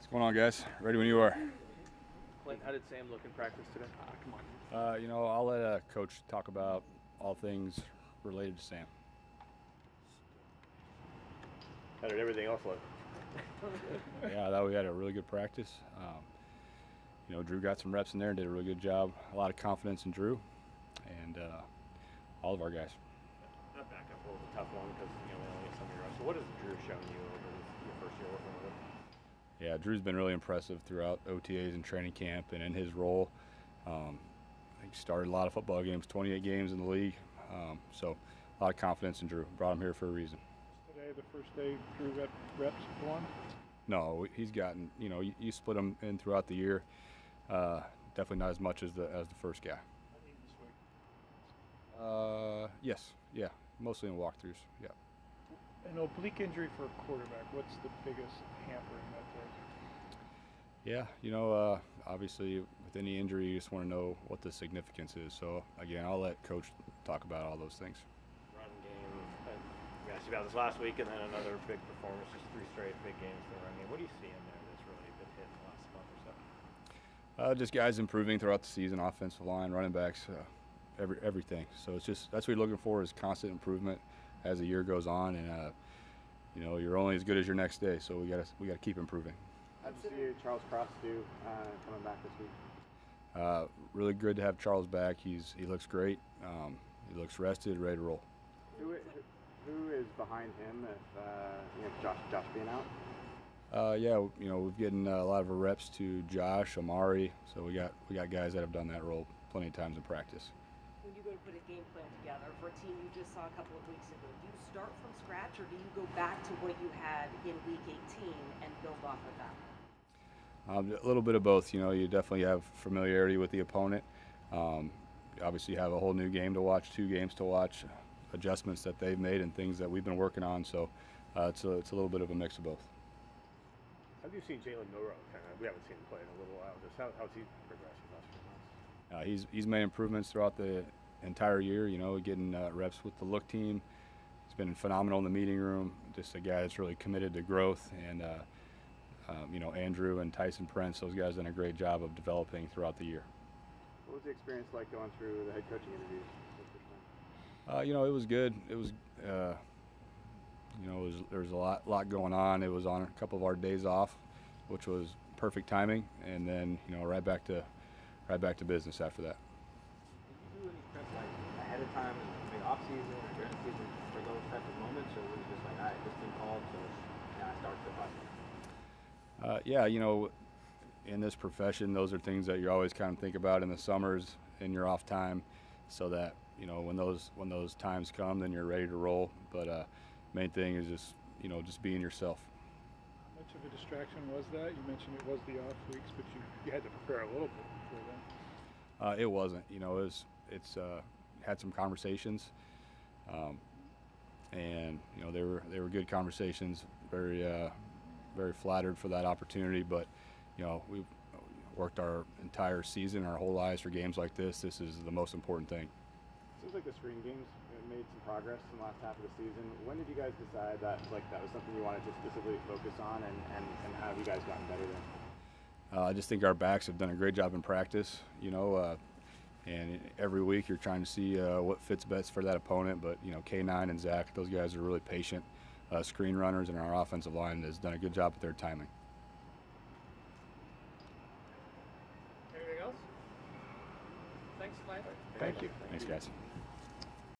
What's going on, guys? Ready when you are. Klint, how did Sam look in practice today? Come on. I'll let Coach talk about all things related to Sam. How did everything else look? Yeah, I thought we had a really good practice. Drew got some reps in there and did a really good job. A lot of confidence in Drew and all of our guys. That backup role was a tough one because we only get some of your reps. So what has Drew shown you over your first year working with him? Yeah, Drew's been really impressive throughout OTAs and training camp and in his role. I think he started a lot of football games, 28 games in the league. So a lot of confidence in Drew. Brought him here for a reason. Today, the first day Drew got reps for him? No, he's gotten, you split him in throughout the year. Definitely not as much as the first guy. Yes, yeah, mostly in walkthroughs, yeah. An oblique injury for a quarterback, what's the biggest hampering that does? Yeah, obviously with any injury, you just want to know what the significance is. So, again, I'll let Coach talk about all those things. Run game. We asked you about this last week, and then another big performance, just 3 straight big games for the run game. What do you see in there that's really been hit in the last month or so? Just guys improving throughout the season, offensive line, running backs, everything. So it's just that's what you're looking for is constant improvement as the year goes on, and you're only as good as your next day. So we gotta keep improving. How did you see Charles Cross do coming back this week? Really good to have Charles back. He looks great. He looks rested, ready to roll. Who is behind him if Josh being out? We've given a lot of our reps to Josh, Amari. So we got guys that have done that role plenty of times in practice. When you go to put a game plan together for a team you just saw a couple of weeks ago, do you start from scratch or do you go back to what you had in Week 18 and build off of that? A little bit of both. You definitely have familiarity with the opponent. Obviously, you have a whole new game to watch, 2 games to watch, adjustments that they've made and things that we've been working on. So it's a little bit of a mix of both. How have you seen Jalen Milroe? We haven't seen him play in a little while. Just how's he progressed in the last few months? He's made improvements throughout the entire year. Getting reps with the look team. He's been phenomenal in the meeting room. Just a guy that's really committed to growth. And Andrew and Tyson Prince, those guys done a great job of developing throughout the year. What was the experience like going through the head coaching interviews? It was good. It was, there was a lot going on. It was on a couple of our days off, which was perfect timing, and then right back to business after that. Did you do any prep like ahead of time, in the off season or during the season for those type of moments, or was it just like, all right, this team called, so now I start the process? In this profession, those are things that you always kind of think about in the summers in your off time, so that when those times come, then you're ready to roll. But main thing is just being yourself. How much of a distraction was that? You mentioned it was the off weeks, but you had to prepare a little bit before then. It wasn't. It's had some conversations, and they were good conversations. Very flattered for that opportunity, but we've worked our entire season, our whole lives for games like this. This is the most important thing. Seems like the screen games made some progress in the last half of the season. When did you guys decide that that was something you wanted to specifically focus on, and how have you guys gotten better there? I just think our backs have done a great job in practice, and every week you're trying to see what fits best for that opponent. But K9 and Zach, those guys are really patient screen runners, and our offensive line has done a good job with their timing. Anything else? Thanks, Mike. Thank you. Thanks, guys.